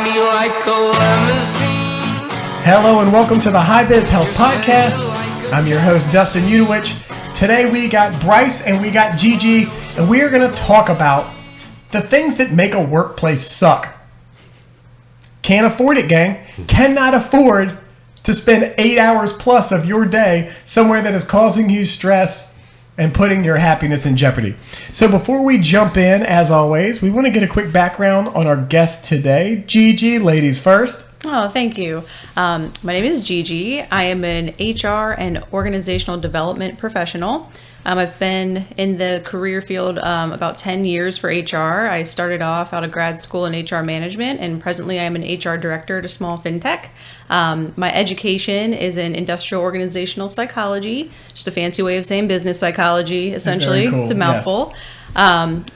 shiny like a limousine. Hello and welcome to the High Biz Health Podcast. I'm your host, Dustin Udowich. Today we got Bryce and we got Gigi, and we are going to talk about the things that make a workplace suck. Can't afford it, gang. Cannot afford to spend 8 hours plus of your day somewhere that is causing you stress and putting your happiness in jeopardy. So before we jump in, as always, we want to get a quick background on our guest today. Gigi, ladies first. Oh, thank you. My name is Gigi. I am an HR and organizational development professional. I've been in the career field about 10 years for HR. I started off out of grad school in HR management, and presently I am an HR director at a small fintech. My education is in industrial organizational psychology, just a fancy way of saying business psychology, essentially. Very cool. It's a mouthful. Yes.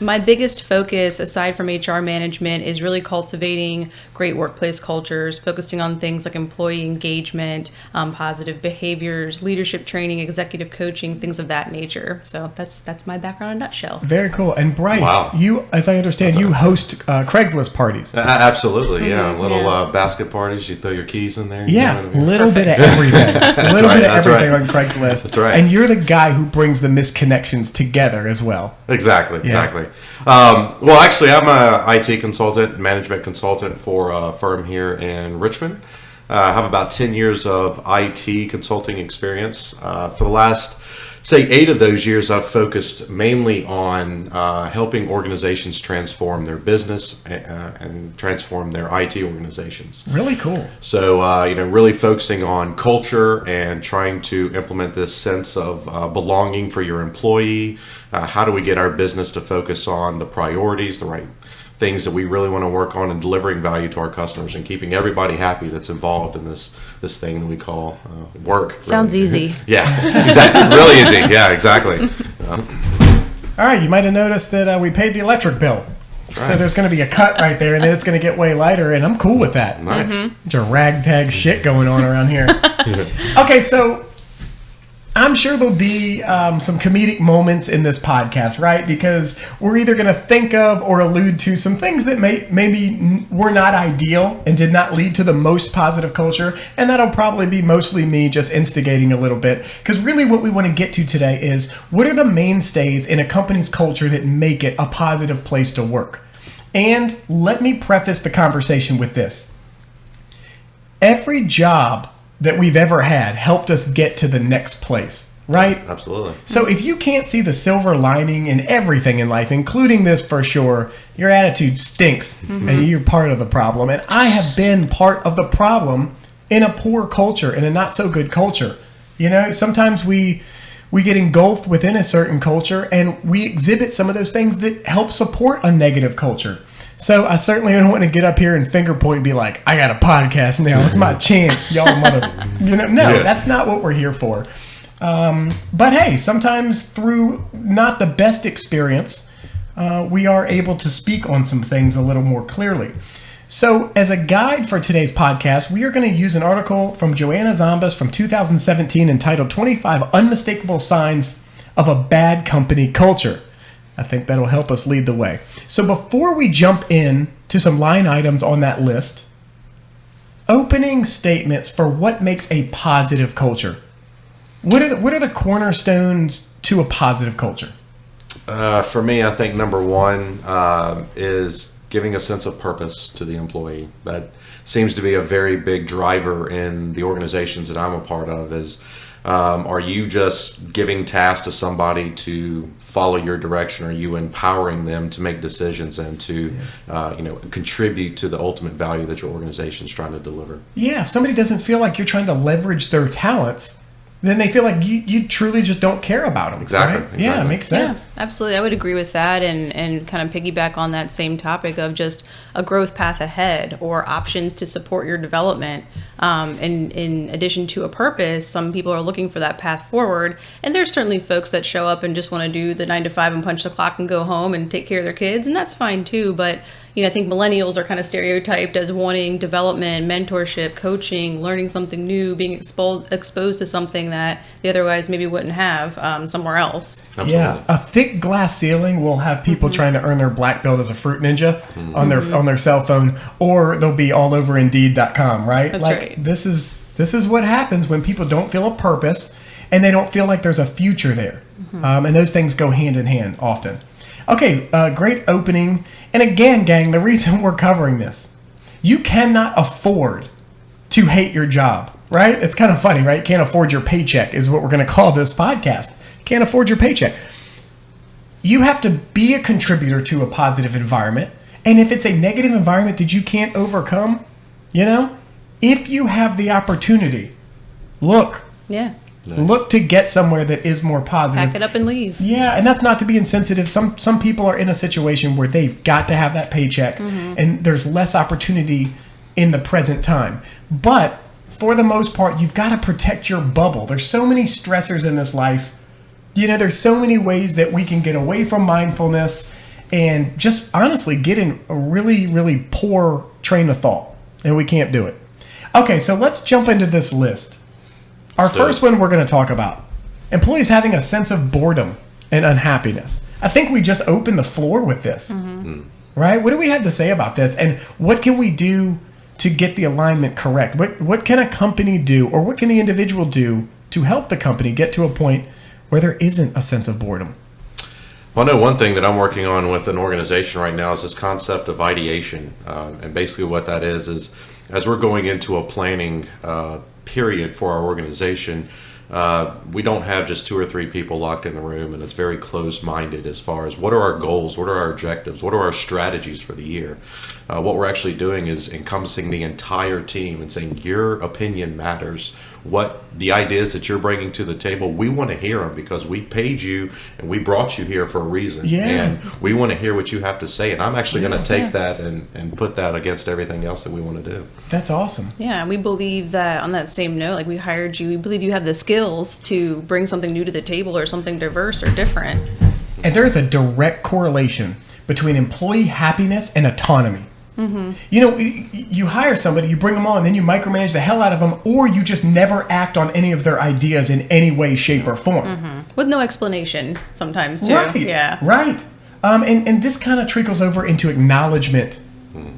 My biggest focus, aside from HR management, is really cultivating great workplace cultures, focusing on things like employee engagement, positive behaviors, leadership training, executive coaching, things of that nature. So that's my background in a nutshell. Very cool. And Bryce, wow. You, as I understand, you host Craigslist parties. Absolutely, yeah. Little basket parties. You throw your keys in there. Yeah, a little bit of everything. A little bit of everything on Craigslist. That's right. And you're the guy who brings the misconnections together as well. Exactly. Well, actually, I'm an IT consultant, management consultant for a firm here in Richmond. I have about 10 years of IT consulting experience. For the last, say, 8 of those years, I've focused mainly on helping organizations transform their business and transform their IT organizations. Really cool. So, really focusing on culture and trying to implement this sense of belonging for your employee. How do we get our business to focus on the priorities, the right things that we really want to work on, and delivering value to our customers and keeping everybody happy that's involved in this thing that we call work. Sounds really. easy. Yeah, exactly. Really easy. Yeah, exactly. All right, you might have noticed that we paid the electric bill. Right. So there's going to be a cut right there, and then it's going to get way lighter, and I'm cool with that. Nice. There's a ragtag shit going on around here. Okay, so I'm sure there'll be some comedic moments in this podcast, right? Because we're either going to think of or allude to some things that maybe were not ideal and did not lead to the most positive culture. And that'll probably be mostly me just instigating a little bit. Because really what we want to get to today is, what are the mainstays in a company's culture that make it a positive place to work? And let me preface the conversation with this. Every job that we've ever had helped us get to the next place, right? Absolutely. So if you can't see the silver lining in everything in life, including this for sure, your attitude stinks and you're part of the problem. And I have been part of the problem in a poor culture, in a not so good culture. You know, sometimes we get engulfed within a certain culture and we exhibit some of those things that help support a negative culture. So I certainly don't want to get up here and finger point and be like, I got a podcast now. It's my chance. Y'all that's not what we're here for. But hey, sometimes through not the best experience, we are able to speak on some things a little more clearly. So as a guide for today's podcast, we are going to use an article from Joanna Zombas from 2017 entitled 25 Unmistakable Signs of a Bad Company Culture. I think that'll help us lead the way. So before we jump in to some line items on that list, opening statements for what makes a positive culture. What are the cornerstones to a positive culture? For me, I think number one is giving a sense of purpose to the employee. That seems to be a very big driver in the organizations that I'm a part of. Are you just giving tasks to somebody to follow your direction? Are you empowering them to make decisions and to contribute to the ultimate value that your organization is trying to deliver? Yeah, if somebody doesn't feel like you're trying to leverage their talents, then they feel like you truly just don't care about them. Exactly. Right? Exactly. Yeah, it makes sense. Yeah, absolutely. I would agree with that and kind of piggyback on that same topic of just a growth path ahead or options to support your development. In addition to a purpose, some people are looking for that path forward. And there's certainly folks that show up and just want to do the 9 to 5 and punch the clock and go home and take care of their kids. And that's fine too. But I think millennials are kind of stereotyped as wanting development, mentorship, coaching, learning something new, being exposed to something that they otherwise maybe wouldn't have somewhere else. Absolutely. Yeah, a thick glass ceiling will have people trying to earn their black belt as a fruit ninja on their cell phone, or they'll be all over Indeed.com, right? That's like, right. This is what happens when people don't feel a purpose and they don't feel like there's a future there. And those things go hand in hand often. Okay, great opening. And again, gang, the reason we're covering this, you cannot afford to hate your job, right? It's kind of funny, right? Can't afford your paycheck is what we're going to call this podcast. Can't afford your paycheck. You have to be a contributor to a positive environment. And if it's a negative environment that you can't overcome, if you have the opportunity, look to get somewhere that is more positive. Pack it up and leave. Yeah, and that's not to be insensitive. Some people are in a situation where they've got to have that paycheck, and there's less opportunity in the present time. But for the most part, you've got to protect your bubble. There's so many stressors in this life. There's so many ways that we can get away from mindfulness and just honestly get in a really, really poor train of thought, and we can't do it. Okay, so let's jump into this list. Our first one we're going to talk about, employees having a sense of boredom and unhappiness. I think we just opened the floor with this, right? What do we have to say about this? And what can we do to get the alignment correct? What can a company do, or what can the individual do to help the company get to a point where there isn't a sense of boredom? Well, I know one thing that I'm working on with an organization right now is this concept of ideation. And basically what that is as we're going into a planning period for our organization, we don't have just 2 or 3 people locked in the room, and it's very closed-minded as far as what are our goals, what are our objectives, what are our strategies for the year. What we're actually doing is encompassing the entire team and saying your opinion matters. What the ideas that you're bringing to the table, we want to hear them because we paid you and we brought you here for a reason. Yeah. And we want to hear what you have to say. And I'm actually going to take that and put that against everything else that we want to do. That's awesome. Yeah, and we believe that on that same note, like we hired you, we believe you have the skills to bring something new to the table or something diverse or different. And there is a direct correlation between employee happiness and autonomy. You hire somebody, you bring them on, then you micromanage the hell out of them, or you just never act on any of their ideas in any way, shape, or form. With no explanation sometimes, too. Right. Yeah. Right. And this kind of trickles over into acknowledgement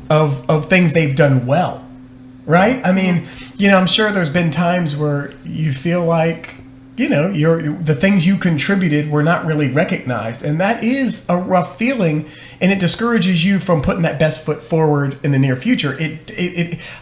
of things they've done well. Right? I mean, I'm sure there's been times where you feel like, the things you contributed were not really recognized. And that is a rough feeling, and it discourages you from putting that best foot forward in the near future.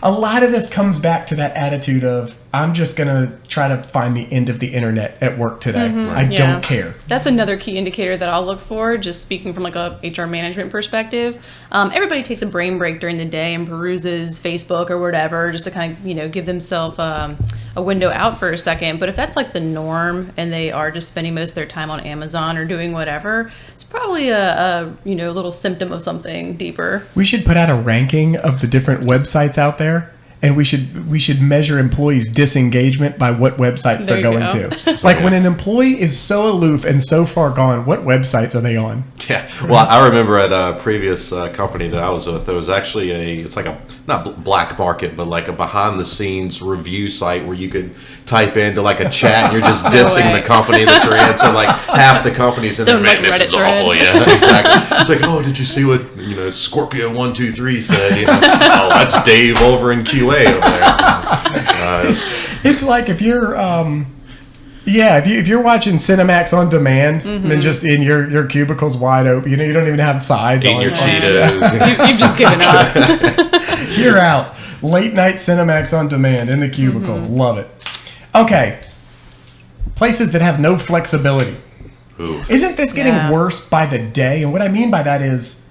A lot of this comes back to that attitude of, I'm just going to try to find the end of the internet at work today. I don't care. That's another key indicator that I'll look for, just speaking from like a HR management perspective. Everybody takes a brain break during the day and peruses Facebook or whatever, just to kind of, give themselves a window out for a second. But if that's like the norm and they are just spending most of their time on Amazon or doing whatever, it's probably a little symptom of something deeper. We should put out a ranking of the different websites out there, and we should measure employees' disengagement by what websites they're going to. Like when an employee is so aloof and so far gone, what websites are they on? Yeah. Well, I remember at a previous company that I was with, there was actually it's like a, not black market, but like a behind the scenes review site where you could type into like a chat and you're just dissing the company that you're in. So like half the companies in there, man, this is awful. Yeah, exactly. It's like, oh, did you see what, Scorpio 123 said? Oh, that's Dave over in QA over there. It's like if you're if you're watching Cinemax on demand, then just in your cubicle's wide open, you don't even have sides on your Cheetos. You've just given up. You're out. Late night Cinemax on demand in the cubicle. Love it. Okay. Places that have no flexibility. Oof. Isn't this getting worse by the day? And what I mean by that is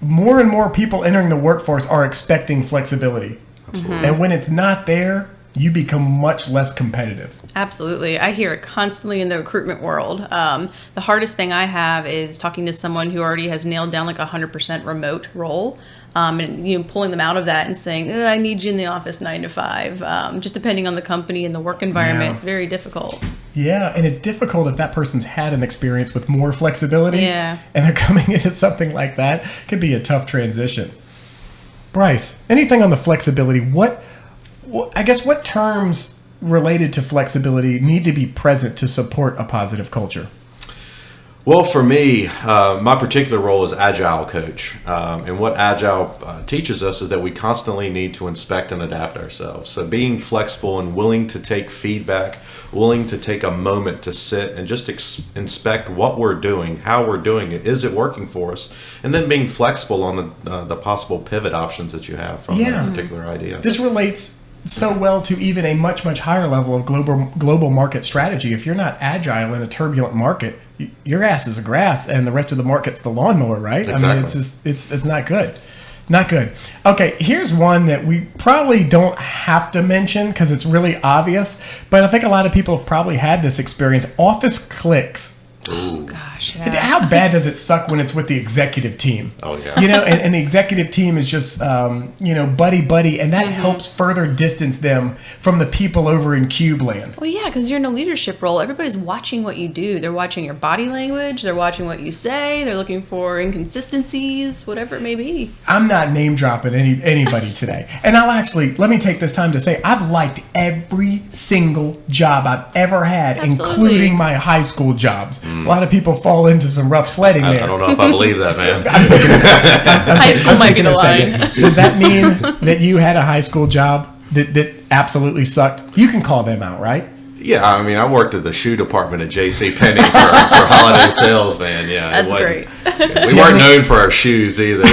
more and more people entering the workforce are expecting flexibility. Absolutely. And when it's not there, you become much less competitive. Absolutely. I hear it constantly in the recruitment world. The hardest thing I have is talking to someone who already has nailed down like 100% remote role. And pulling them out of that and saying, I need you in the office 9 to 5. Just depending on the company and the work environment, it's very difficult. Yeah, and it's difficult if that person's had an experience with more flexibility. Yeah. And they're coming into something like that. It could be a tough transition. Bryce, anything on the flexibility? I guess what terms related to flexibility need to be present to support a positive culture? Well, for me, my particular role is Agile coach. And what Agile teaches us is that we constantly need to inspect and adapt ourselves. So being flexible and willing to take feedback, willing to take a moment to sit and just inspect what we're doing, how we're doing it, is it working for us? And then being flexible on the possible pivot options that you have from that particular idea. This relates so well to even a much, much higher level of global market strategy. If you're not agile in a turbulent market, your ass is grass and the rest of the market's the lawnmower, right? Exactly. I mean, it's not good. Not good. Okay, here's one that we probably don't have to mention because it's really obvious, but I think a lot of people have probably had this experience. Office cliques. Oh, gosh. Yeah. How bad does it suck when it's with the executive team? Oh, yeah. You know, and the executive team is just, buddy, and that helps further distance them from the people over in Cube land. Well, yeah, because you're in a leadership role. Everybody's watching what you do. They're watching your body language. They're watching what you say. They're looking for inconsistencies, whatever it may be. I'm not name dropping anybody today. And let me take this time to say, I've liked every single job I've ever had, Absolutely. including my high school jobs. A lot of people fall into some rough sledding there. I don't know if I believe that, man. High school might be the line. Does that mean that you had a high school job that absolutely sucked? You can call them out, right? Yeah, I mean, I worked at the shoe department at J.C. Penney for holiday sales, man. Yeah, That's great. We weren't known for our shoes either.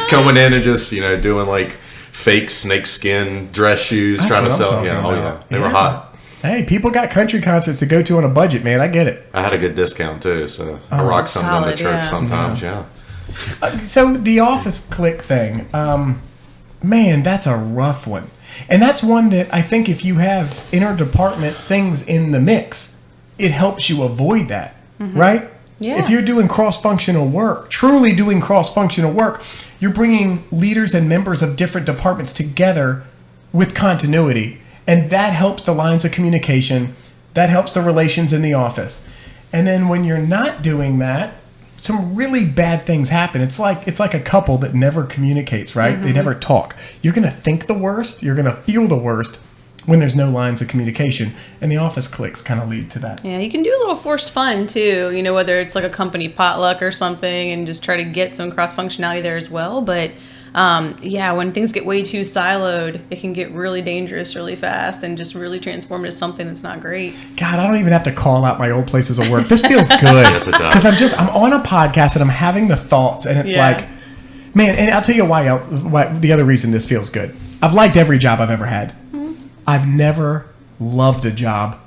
Coming in and just doing like fake snakeskin dress shoes, That's trying to what I'm sell. talking Yeah, oh about. yeah, they were hot. Hey, people got country concerts to go to on a budget, man. I get it. I had a good discount too, so I rock something in the solid, church yeah. sometimes. Yeah. So the office click thing, man, that's a rough one. And that's one that I think if you have interdepartment things in the mix, it helps you avoid that, right? Yeah. If you're doing cross-functional work, truly doing cross-functional work, you're bringing leaders and members of different departments together with continuity. And that helps the lines of communication. That helps the relations in the office. And then when you're not doing that, some really bad things happen. It's like a couple that never communicates, right? They never talk. You're going to think the worst. You're going to feel the worst when there's no lines of communication. And the office cliques kind of lead to that. Yeah, you can do a little forced fun too, whether it's like a company potluck or something and just try to get some cross-functionality there as well. But when things get way too siloed, it can get really dangerous really fast and just really transform into something that's not great. God, I don't even have to call out my old places of work. This feels good. Yes, it does. Because I'm on a podcast and I'm having the thoughts and it's like, man, and I'll tell you why the other reason this feels good. I've liked every job I've ever had. I've never loved a job.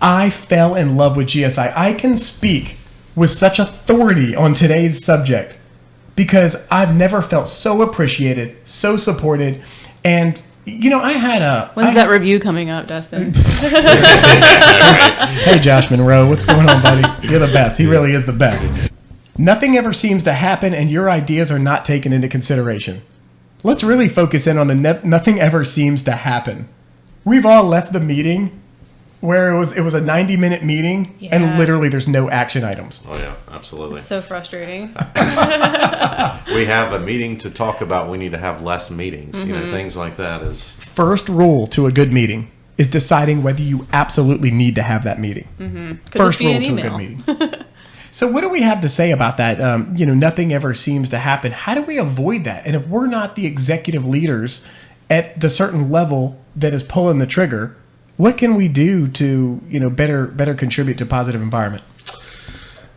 I fell in love with GSI. I can speak with such authority on today's subject because I've never felt so appreciated, so supported, and I had a... When's that review coming up, Dustin? Hey, Josh Monroe, what's going on, buddy? You're the best. He really is the best. Nothing ever seems to happen, and your ideas are not taken into consideration. Let's really focus in on the nothing ever seems to happen. We've all left the meeting where it was a 90-minute meeting, and literally there's no action items. Oh yeah, absolutely. It's so frustrating. We have a meeting to talk about. We need to have less meetings. Things like that is. First rule to a good meeting is deciding whether you absolutely need to have that meeting. First rule to a good meeting. So what do we have to say about that? Nothing ever seems to happen. How do we avoid that? And if we're not the executive leaders at the certain level that is pulling the trigger, what can we do to better contribute to positive environment?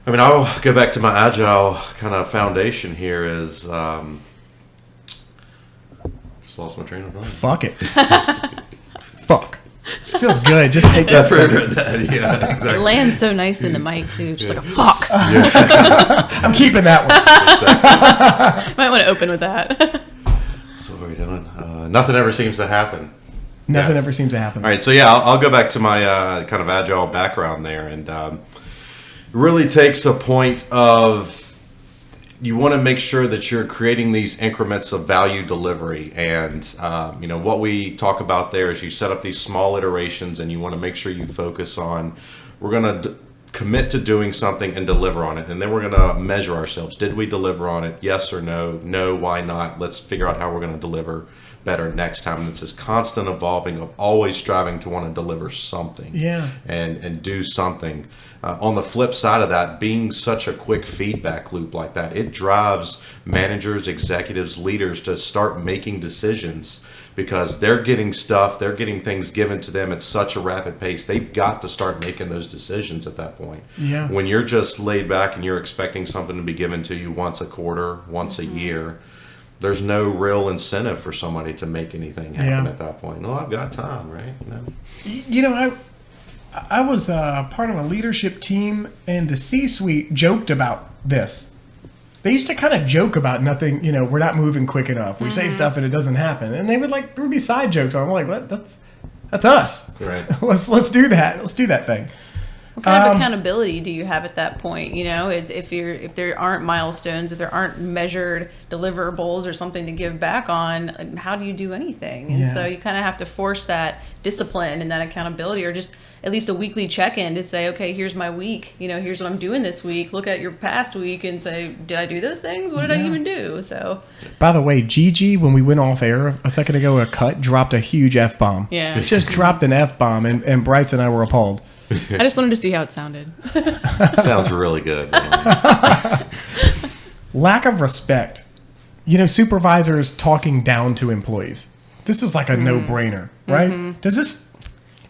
I mean, I'll go back to my agile kind of foundation here. Is just lost my train of thought. Fuck it. Fuck. Feels good. Just take that. Yeah, exactly. It lands so nice in the mic too, just like a fuck. I'm keeping that one. Exactly. Might want to open with that. So what are we doing? Nothing ever seems to happen. Nothing Yes. ever seems to happen. All right, so yeah, I'll go back to my kind of agile background there, and it really takes a point of you want to make sure that you're creating these increments of value delivery, and what we talk about there is you set up these small iterations, and you want to make sure you focus on we're going to commit to doing something and deliver on it. And then we're going to measure ourselves. Did we deliver on it? Yes or no? No, why not? Let's figure out how we're going to deliver better next time. And it's this constant evolving of always striving to want to deliver something and do something. On the flip side of that, being such a quick feedback loop like that, it drives managers, executives, leaders to start making decisions because they're getting things given to them at such a rapid pace. They've got to start making those decisions at that point. Yeah. When you're just laid back and you're expecting something to be given to you once a quarter, once a year, there's no real incentive for somebody to make anything happen at that point. No, I've got time, right? I was part of a leadership team, and the C-suite joked about this. They used to kind of joke about nothing, we're not moving quick enough. We say stuff and it doesn't happen. And they would there would be side jokes on. I'm like, what? That's us. Right. Let's do that. Let's do that thing. What kind of accountability do you have at that point? If there aren't milestones, if there aren't measured deliverables or something to give back on, how do you do anything? And so you kind of have to force that discipline and that accountability, or just at least a weekly check-in to say, okay, here's my week. Here's what I'm doing this week. Look at your past week and say, did I do those things? What did I even do? So. By the way, Gigi, when we went off air a second ago, dropped a huge F-bomb. Yeah. Just dropped an F-bomb, and Bryce and I were appalled. I just wanted to see how it sounded. Sounds really good. Lack of respect. Supervisors talking down to employees. This is like a no-brainer, right? Mm-hmm.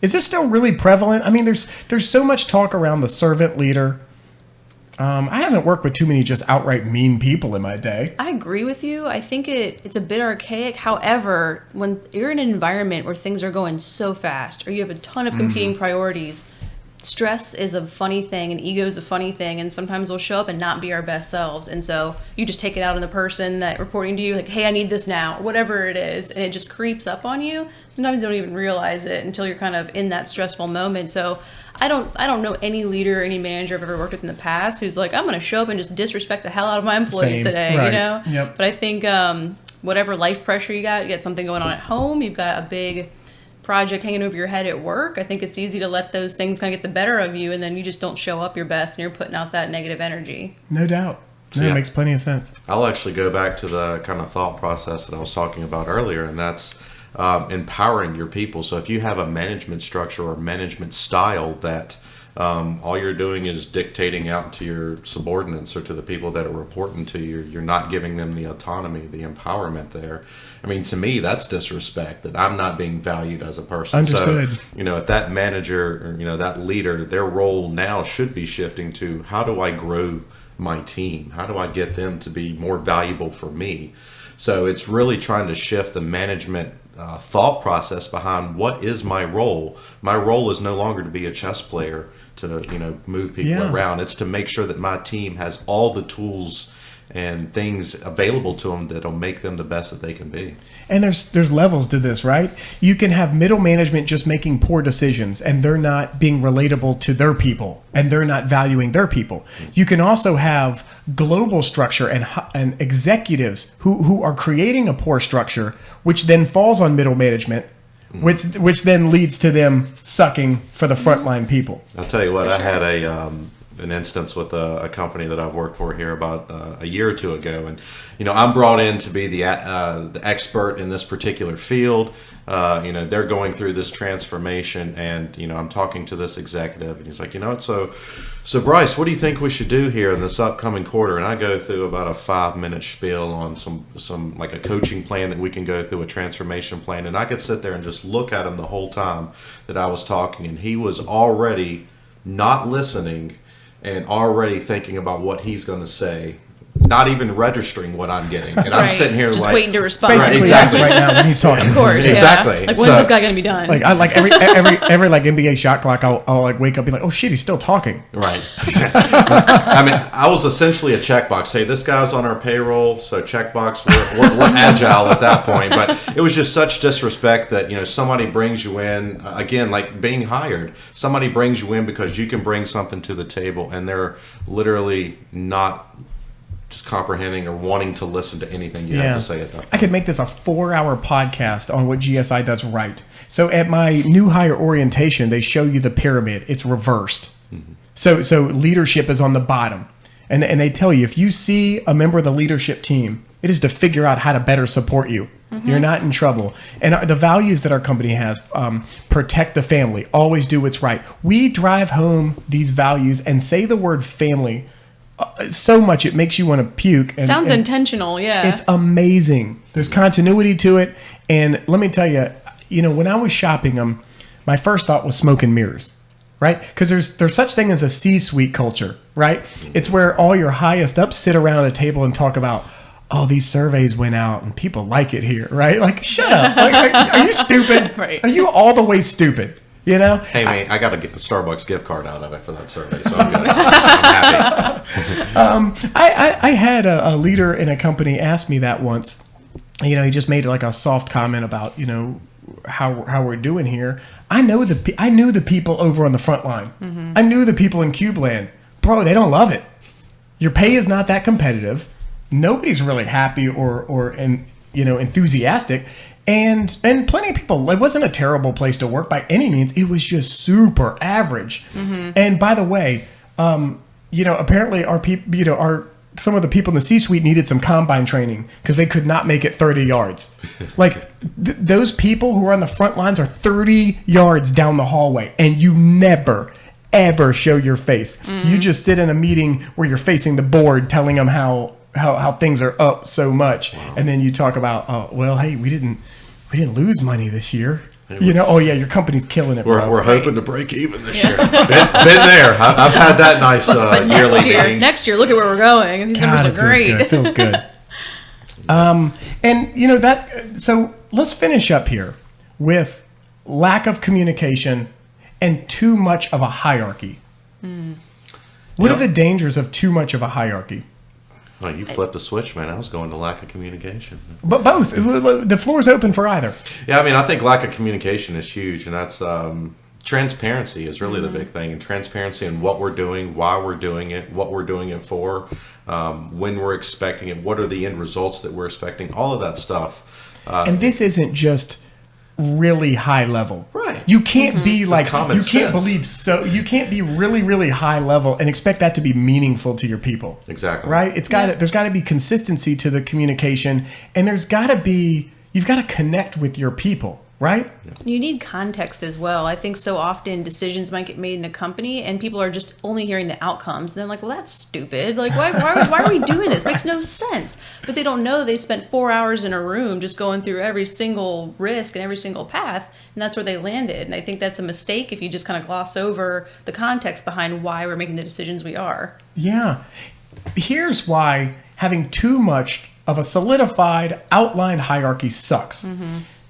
Is this still really prevalent? I mean, there's so much talk around the servant leader. I haven't worked with too many just outright mean people in my day. I agree with you. I think it's a bit archaic. However, when you're in an environment where things are going so fast, or you have a ton of competing priorities, stress is a funny thing and ego is a funny thing, and sometimes we'll show up and not be our best selves, and so you just take it out on the person that reporting to you, like, hey, I need this now, whatever it is, and it just creeps up on you. Sometimes you don't even realize it until you're kind of in that stressful moment. So I don't know any leader, any manager I've ever worked with in the past who's like, I'm going to show up and just disrespect the hell out of my employees today, right. Yep. But I think whatever life pressure you got something going on at home, you've got a big project hanging over your head at work, I think it's easy to let those things kind of get the better of you, and then you just don't show up your best and you're putting out that negative energy. No doubt. It makes plenty of sense. I'll actually go back to the kind of thought process that I was talking about earlier, and that's empowering your people. So if you have a management structure or management style that all you're doing is dictating out to your subordinates or to the people that are reporting to you, you're not giving them the autonomy, the empowerment there. I mean, to me, that's disrespect, that I'm not being valued as a person. Understood. So, if that manager or, that leader, their role now should be shifting to, how do I grow my team? How do I get them to be more valuable for me? So it's really trying to shift the management thought process behind what is my role. My role is no longer to be a chess player to move people around. It's to make sure that my team has all the tools and things available to them that'll make them the best that they can be. And there's levels to this, right? You can have middle management just making poor decisions and they're not being relatable to their people and they're not valuing their people. You can also have global structure and executives who are creating a poor structure, which then falls on middle management, which then leads to them sucking for the frontline people. I'll tell you what, I had an instance with a company that I've worked for here about a year or two ago, and I'm brought in to be the expert in this particular field. They're going through this transformation, and I'm talking to this executive, and he's like, so Bryce, what do you think we should do here in this upcoming quarter? And I go through about a 5-minute spiel on some like a coaching plan that we can go through, a transformation plan, and I could sit there and just look at him the whole time that I was talking, and he was already not listening and already thinking about what he's going to say, not even registering what I'm getting. And I'm sitting here just like, waiting to respond. Basically, exactly. Right now when he's talking. Of course, exactly. Like, when's this guy going to be done? Like, I like every NBA shot clock, I'll like wake up and be like, oh shit, he's still talking. Right. I mean, I was essentially a checkbox. Hey, this guy's on our payroll, so checkbox. We're agile at that point. But it was just such disrespect that somebody brings you in again, like being hired. Somebody brings you in because you can bring something to the table, and they're literally not just comprehending or wanting to listen to anything you have to say at that point. I could make this a 4-hour podcast on what GSI does right. So at my new hire orientation, they show you the pyramid. It's reversed. Mm-hmm. So leadership is on the bottom. And they tell you, if you see a member of the leadership team, it is to figure out how to better support you. You're not in trouble. And the values that our company has, protect the family, always do what's right. We drive home these values and say the word family so much it makes you want to puke. Sounds intentional, yeah. It's amazing. There's continuity to it. And let me tell you, when I was shopping them, my first thought was smoke and mirrors. Right? Because there's such thing as a C-suite culture, right? It's where all your highest ups sit around a table and talk about, oh, these surveys went out and people like it here, right? Like, shut up. Like, are you stupid? Right. Are you all the way stupid? Hey, man, I got to get the Starbucks gift card out of it for that survey, so I'm good. I'm happy. I had a leader in a company ask me that once. He just made like a soft comment about, how we're doing here. I knew the people over on the front line. I knew the people in Cubeland. Bro, they don't love it. Your pay is not that competitive. Nobody's really happy or enthusiastic. And plenty of people, it wasn't a terrible place to work by any means. It was just super average. And by the way, apparently our people, some of the people in the C-suite needed some combine training because they could not make it 30 yards. Like those people who are on the front lines are 30 yards down the hallway, and you never, ever show your face. You just sit in a meeting where you're facing the board telling them how things are up so much. Wow. And then you talk about, hey, we didn't lose money this year. Your company's killing it. We're hoping to break even this year. Been there. I've had that nice yearly meeting. Next year, look at where we're going. These numbers are great. It feels good. So let's finish up here with lack of communication and too much of a hierarchy. What are the dangers of too much of a hierarchy? Oh, you flipped the switch, man. I was going to lack of communication. But both. The floor's open for either. Yeah, I think lack of communication is huge, and that's transparency is really the big thing. And transparency in what we're doing, why we're doing it, what we're doing it for, when we're expecting it, what are the end results that we're expecting, all of that stuff. And this isn't just really high level. Right. You can't be like, you can't sense. you can't be really, really high level and expect that to be meaningful to your people. Exactly. Right? There's got to be consistency to the communication, and you've got to connect with your people, right? You need context as well. I think so often decisions might get made in a company and people are just only hearing the outcomes. And they're like, well, that's stupid. Like, why are we doing this? It makes no sense. But they don't know they spent 4 hours in a room just going through every single risk and every single path. And that's where they landed. And I think that's a mistake if you just kind of gloss over the context behind why we're making the decisions we are. Yeah. Here's why having too much of a solidified outlined hierarchy sucks.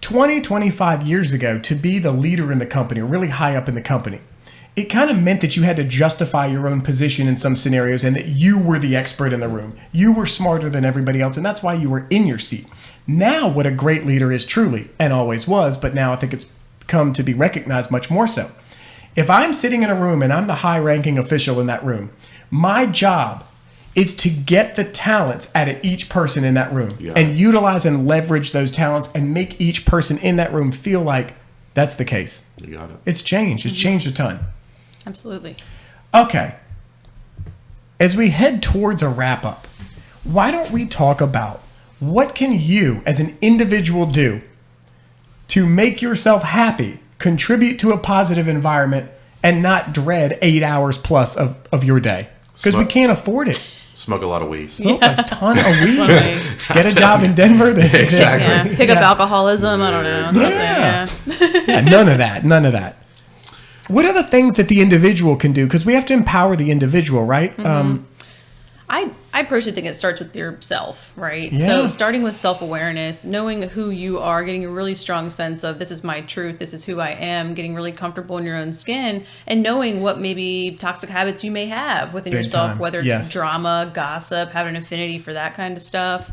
20, 25 years ago, to be the leader in the company, or really high up in the company, it kind of meant that you had to justify your own position in some scenarios and that you were the expert in the room. You were smarter than everybody else, and that's why you were in your seat. Now, what a great leader is truly, and always was, but now I think it's come to be recognized much more so. If I'm sitting in a room and I'm the high-ranking official in that room, my job is to get the talents out of each person in that room and utilize and leverage those talents and make each person in that room feel like that's the case. You got it. It's changed. It's changed a ton. Absolutely. Okay. As we head towards a wrap up, why don't we talk about what can you as an individual do to make yourself happy, contribute to a positive environment, and not dread 8 hours plus of your day? Because we can't afford it. Smoke a lot of weed. Smoke a ton of weed. Get a job in Denver. Exactly. Yeah. Pick up alcoholism. I don't know. Yeah, none of that. None of that. What are the things that the individual can do? Because we have to empower the individual, right? I personally think it starts with yourself, right? Yeah. So starting with self-awareness, knowing who you are, getting a really strong sense of this is my truth, this is who I am, getting really comfortable in your own skin, and knowing what maybe toxic habits you may have within Big yourself, time. whether it's Yes. drama, gossip, having an affinity for that kind of stuff,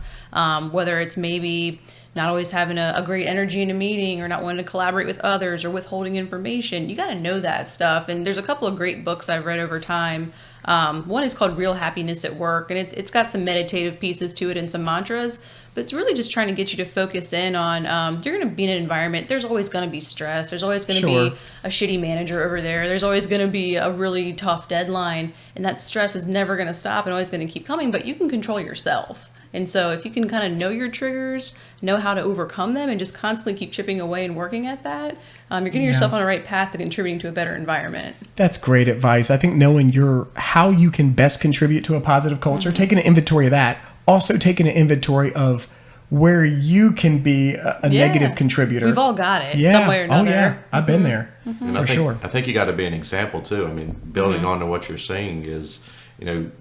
whether it's maybe not always having a great energy in a meeting, or not wanting to collaborate with others, or withholding information. You got to know that stuff. And there's a couple of great books I've read over time. One is called Real Happiness at Work, and it's got some meditative pieces to it and some mantras, but it's really just trying to get you to focus in on, you're going to be in an environment, there's always going to be stress, there's always going to be a shitty manager over there's always going to be a really tough deadline, and that stress is never going to stop and always going to keep coming, but you can control yourself. And so if you can kind of know your triggers, know how to overcome them, and just constantly keep chipping away and working at that, you're getting yourself on the right path to contributing to a better environment. That's great advice. I think knowing how you can best contribute to a positive culture, taking an inventory of that, also taking an inventory of where you can be a negative contributor. We've all got it some way or another. Oh, yeah. I've been there, for sure. I think you got to be an example, too. I mean, building on to what you're saying is,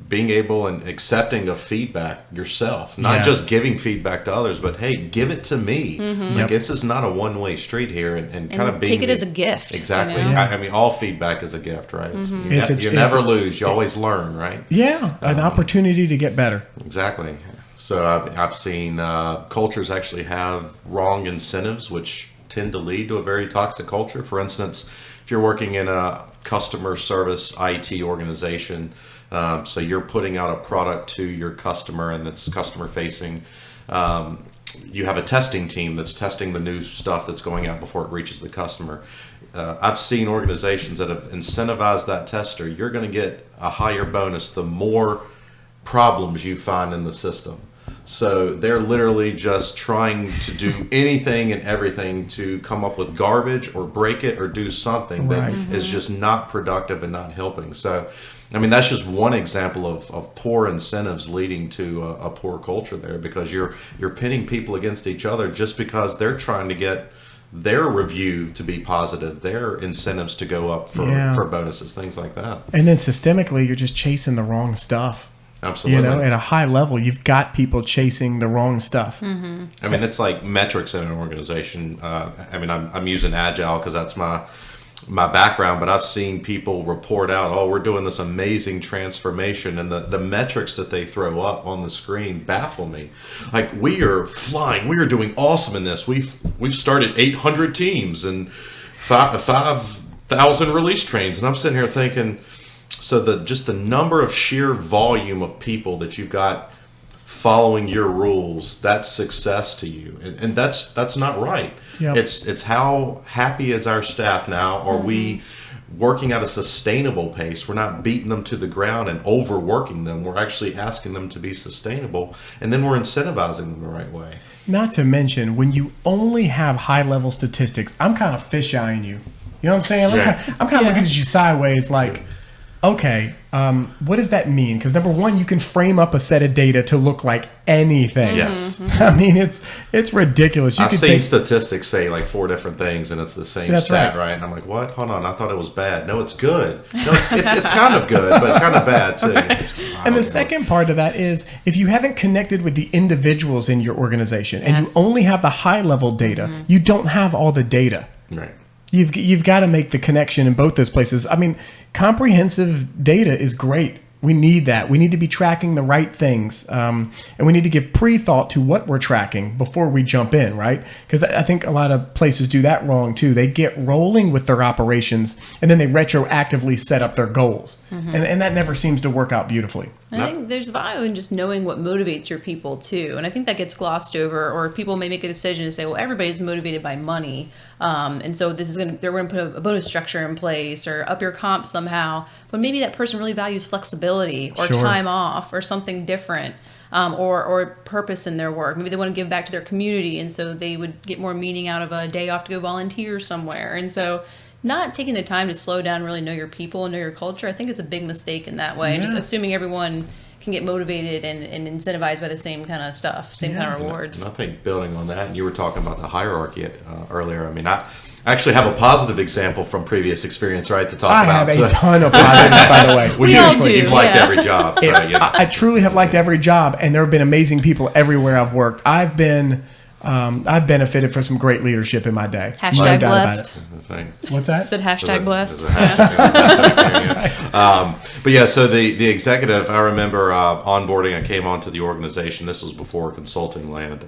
being able and accepting of feedback yourself, not just giving feedback to others, but hey, give it to me. Like this is not a one-way street here, and kind of being take it as a gift. Exactly. I mean, all feedback is a gift, right? You never lose. You always learn, right? Yeah, an opportunity to get better. Exactly. So I've seen cultures actually have wrong incentives, which tend to lead to a very toxic culture. For instance, if you're working in a customer service IT organization, so you're putting out a product to your customer and it's customer facing. You have a testing team that's testing the new stuff that's going out before it reaches the customer. I've seen organizations that have incentivized that tester. You're going to get a higher bonus the more problems you find in the system. So they're literally just trying to do anything and everything to come up with garbage or break it or do something that is just not productive and not helping. So, I mean, that's just one example of poor incentives leading to a poor culture there, because you're pitting people against each other just because they're trying to get their review to be positive, their incentives to go up for bonuses, things like that. And then systemically, you're just chasing the wrong stuff. Absolutely. At a high level, you've got people chasing the wrong stuff. I mean, it's like metrics in an organization. I mean, I'm using Agile because that's my background, but I've seen people report out, oh, we're doing this amazing transformation, and the metrics that they throw up on the screen baffle me. Like, we are flying, we are doing awesome in this. We've started 800 teams and 5,000 release trains, and I'm sitting here thinking, so the number of sheer volume of people that you've got following your rules, that's success to you, and that's not right. Yep. It's how happy is our staff now? Are we working at a sustainable pace? We're not beating them to the ground and overworking them. We're actually asking them to be sustainable, and then we're incentivizing them the right way. Not to mention, when you only have high level statistics, I'm kind of fish-eyeing you. You know what I'm saying? I'm kind of looking at you sideways, like, okay, what does that mean? Because number one, you can frame up a set of data to look like anything. Yes. I mean, it's ridiculous. I've seen statistics say like 4 different things and it's the same stat, right? And I'm like, what? Hold on, I thought it was bad. No, it's good. No, it's kind of good, but kind of bad too. And the second part of that is, if you haven't connected with the individuals in your organization and you only have the high level data, you don't have all the data. Right. You've got to make the connection in both those places. I mean, comprehensive data is great. We need that. We need to be tracking the right things. And we need to give pre-thought to what we're tracking before we jump in, right? Because I think a lot of places do that wrong too. They get rolling with their operations and then they retroactively set up their goals. And that never seems to work out beautifully. I think there's value in just knowing what motivates your people too. And I think that gets glossed over, or people may make a decision to say, well, everybody's motivated by money. And so they're going to put a bonus structure in place or up your comp somehow. But maybe that person really values flexibility or time off or something different, or purpose in their work. Maybe they want to give back to their community. And so they would get more meaning out of a day off to go volunteer somewhere. And so not taking the time to slow down and really know your people and know your culture, I think it's a big mistake in that way. Just assuming everyone can get motivated and incentivized by the same kind of stuff, same kind of rewards. And I think building on that, and you were talking about the hierarchy earlier. I mean, I actually have a positive example from previous experience, right, to talk about. I have a ton of positives, by the way. We seriously, all do, you've liked every job. So, I truly have liked every job, and there have been amazing people everywhere I've worked. I've benefited from some great leadership in my day. Hashtag blessed. What's that? I said hashtag blessed. But yeah, so the executive, I remember onboarding, I came onto the organization. This was before consulting land.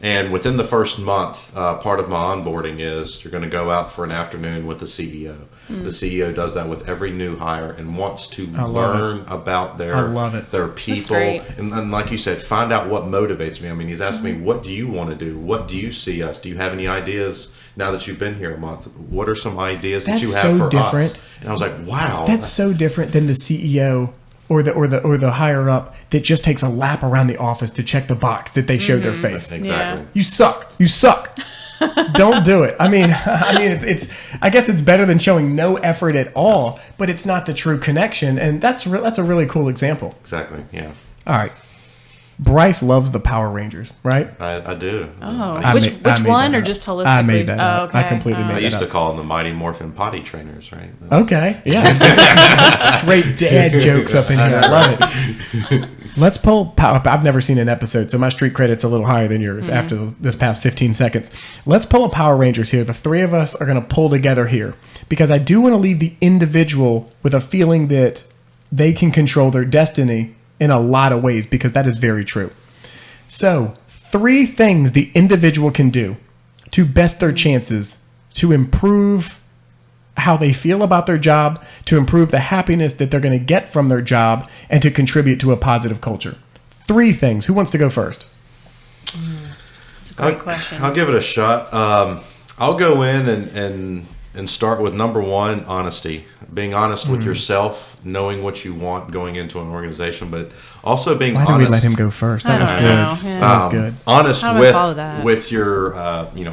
And within the first month, part of my onboarding is you're going to go out for an afternoon with the CEO. The CEO does that with every new hire and wants to learn about their people. And like you said, find out what motivates me. I mean, he's asking me, what do you want to do? What do you see us? Do you have any ideas now that you've been here a month? What are some ideas that you have for us? And I was like, wow. That's so different than the CEO or the higher up that just takes a lap around the office to check the box that they showed their face. Exactly. Yeah. You suck. Don't do it. I mean, it's. I guess it's better than showing no effort at all, but it's not the true connection, and that's a really cool example. Exactly. Yeah. All right. Bryce loves the Power Rangers, right? I do. Oh, which one, or just holistically? I made that up. Okay. I completely made that up. I used to call them the Mighty Morphin Potty Trainers, right? Okay, yeah. Straight dad jokes up in here. I love it. Let's pull Power. I've never seen an episode, so my street credit's a little higher than yours after this past 15 seconds. Let's pull a Power Rangers here. The three of us are going to pull together here because I do want to leave the individual with a feeling that they can control their destiny in a lot of ways, because that is very true. So, 3 things the individual can do to best their chances to improve how they feel about their job, to improve the happiness that they're going to get from their job, and to contribute to a positive culture. 3 things. Who wants to go first? That's a great question. I'll give it a shot. I'll go in and start with number 1, honesty. Being honest with yourself, knowing what you want going into an organization, but also being honest. Why did we let him go first? That was good. Yeah. That was good. Honest with your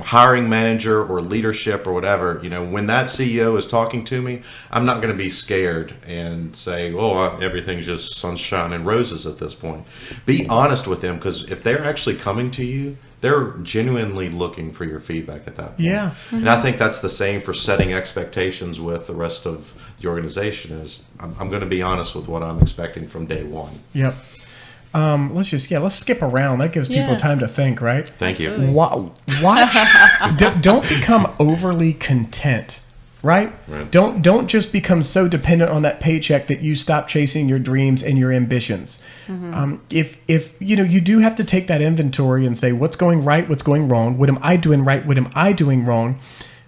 hiring manager or leadership or whatever. When that CEO is talking to me, I'm not going to be scared and say, "Oh, everything's just sunshine and roses" at this point. Be honest with them, because if they're actually coming to you, they're genuinely looking for your feedback at that point. Yeah. And I think that's the same for setting expectations with the rest of the organization. Is I'm going to be honest with what I'm expecting from day one. Yep. Let's skip around. That gives people time to think, right? Thank you. Watch. Don't become overly content. Right? Don't just become so dependent on that paycheck that you stop chasing your dreams and your ambitions. If you do have to take that inventory and say, what's going right, what's going wrong, what am I doing right, what am I doing wrong?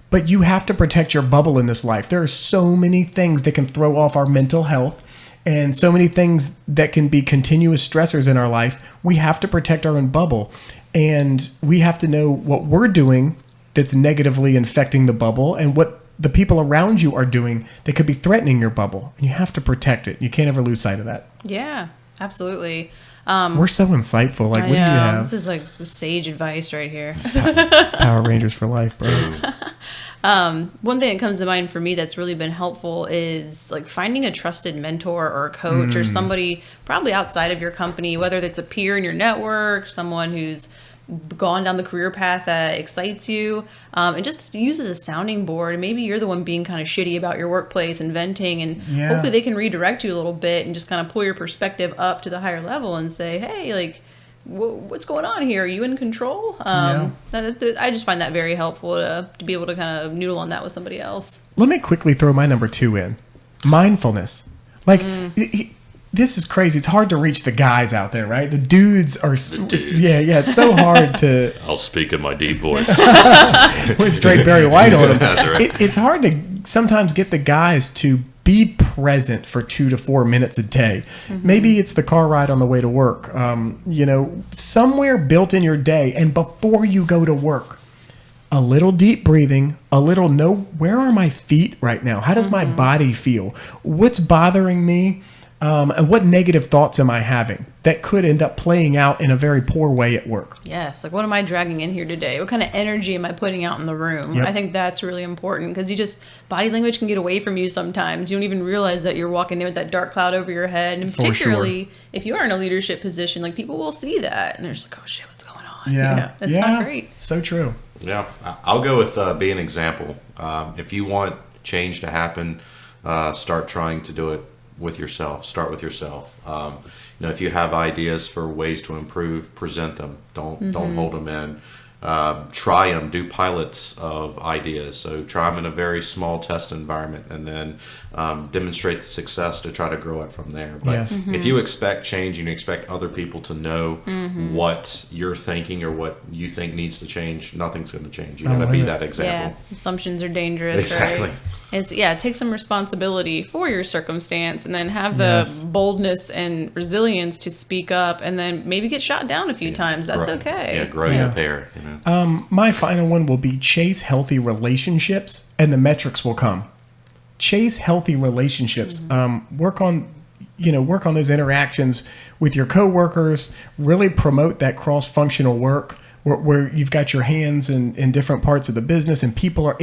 But you have to protect your bubble in this life. There are so many things that can throw off our mental health, and so many things that can be continuous stressors in our life. We have to protect our own bubble, and we have to know what we're doing that's negatively infecting the bubble, and what the people around you are doing that could be threatening your bubble, and you have to protect it. You can't ever lose sight of that. Yeah, absolutely. We're so insightful. Like, what do you have? This is like sage advice right here. Power Rangers for life, bro. One thing that comes to mind for me that's really been helpful is like finding a trusted mentor or a coach or somebody probably outside of your company, whether it's a peer in your network, someone who's gone down the career path that excites you, and just use it as a sounding board. And maybe you're the one being kind of shitty about your workplace and venting, and hopefully they can redirect you a little bit and just kind of pull your perspective up to the higher level and say, hey, like, what's going on here? Are you in control? I just find that very helpful to be able to kind of noodle on that with somebody else. Let me quickly throw my number 2 in. Mindfulness. Like, this is crazy. It's hard to reach the guys out there, right? The dudes are... It's so hard to... I'll speak in my deep voice. With straight Barry White on them. That's right. It's hard to sometimes get the guys to be present for 2 to 4 minutes a day. Maybe it's the car ride on the way to work. Somewhere built in your day, and before you go to work, a little deep breathing, a little where are my feet right now? How does my body feel? What's bothering me? And what negative thoughts am I having that could end up playing out in a very poor way at work? Yes. Like, what am I dragging in here today? What kind of energy am I putting out in the room? Yep. I think that's really important, because body language can get away from you sometimes. You don't even realize that you're walking in with that dark cloud over your head. And particularly if you are in a leadership position, like, people will see that and they're just like, oh shit, what's going on? Yeah. That's not great. So true. Yeah. I'll go with be an example. If you want change to happen, start trying to do it with yourself. Start with yourself. If you have ideas for ways to improve, present them. Don't hold them in. try them, do pilots of ideas. So try them in a very small test environment, and then demonstrate the success to try to grow it from there. But Yes. if you expect change and you expect other people to know what you're thinking or what you think needs to change, nothing's going to change. You got to be that example. Yeah, assumptions are dangerous. Exactly. Right? Take some responsibility for your circumstance, and then have the boldness and resilience to speak up, and then maybe get shot down a few times. That's okay. Yeah, grow your pair. You know? My final one will be chase healthy relationships, and the metrics will come. Chase healthy relationships. Work on those interactions with your coworkers. Really promote that cross-functional work where you've got your hands in different parts of the business, and people are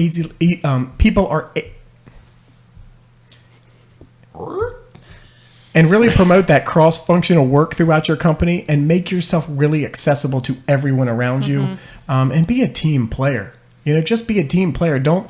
and really promote that cross-functional work throughout your company, and make yourself really accessible to everyone around you, and be a team player. Just be a team player. Don't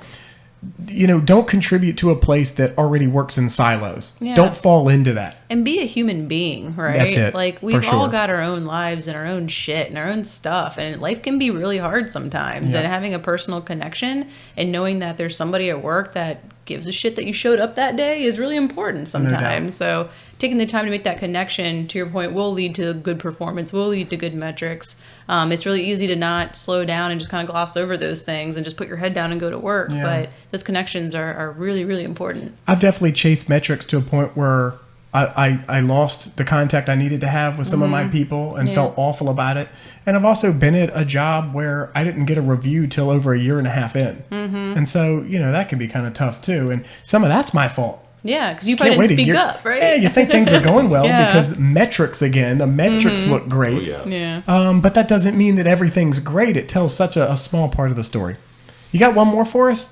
contribute to a place that already works in silos. Yeah. Don't fall into that. And be a human being, right? That's it, Like, for we've all sure. got our own lives and our own shit and our own stuff, and life can be really hard sometimes. Yeah. And having a personal connection and knowing that there's somebody at work that gives a shit that you showed up that day is really important sometimes. So taking the time to make that connection, to your point, will lead to good performance, will lead to good metrics. It's really easy to not slow down and just kind of gloss over those things and just put your head down and go to work. Yeah. But those connections are really, really important. I've definitely chased metrics to a point where I lost the contact I needed to have with some of my people and felt awful about it. And I've also been at a job where I didn't get a review till over a year and a half in. And so, that can be kind of tough too. And some of that's my fault. Yeah, because you probably didn't speak up, right? Yeah, you think things are going well Yeah. because the metrics look great. Oh, yeah. Yeah. But that doesn't mean that everything's great. It tells such a small part of the story. You got one more for us?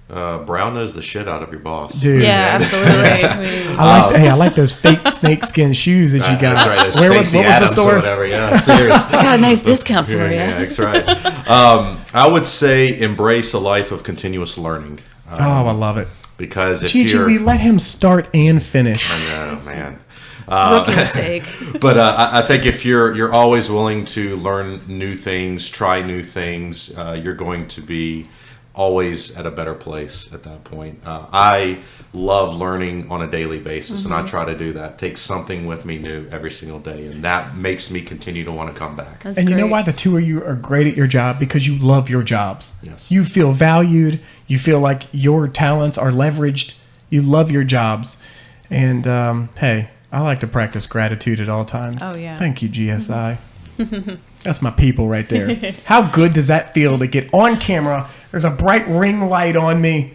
Brown knows the shit out of your boss. Dude. Yeah, absolutely. I like those fake snakeskin shoes that you got. That's right. Those What was Stacey the Adams or store? whatever. Yeah, Sears. I got a nice discount for you. Yeah, that's right. I would say embrace a life of continuous learning. I love it. Because if Gigi, you're... we let him start and finish. I know, man. Rookie mistake. But I think if you're always willing to learn new things, try new things, you're going to be always at a better place at that point. I love learning on a daily basis, and I try to do that. Take something with me new every single day, and that makes me continue to want to come back. That's And you know great. why the two of you are great at your job? Because you love your jobs. Yes. You feel valued. You feel like your talents are leveraged. You love your jobs. And hey, I like to practice gratitude at all times. Oh, yeah. Thank you, GSI. That's my people right there. How good does that feel to get on camera? There's a bright ring light on me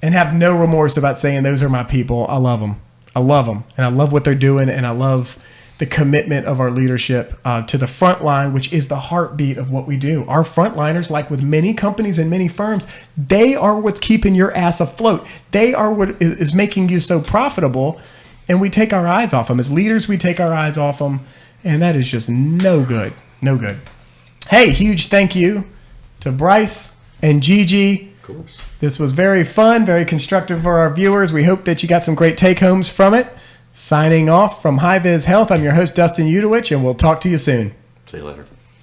and have no remorse about saying those are my people. I love them. I love them. And I love what they're doing. And I love the commitment of our leadership to the front line, which is the heartbeat of what we do. Our frontliners, like with many companies and many firms, they are what's keeping your ass afloat. They are what is making you so profitable. And we take our eyes off them. As leaders, we take our eyes off them. And that is just no good. No good. Hey, huge thank you to Bryce and Gigi. Of course. This was very fun, very constructive for our viewers. We hope that you got some great take-homes from it. Signing off from High Vis Health, I'm your host, Dustin Udowich, and we'll talk to you soon. See you later.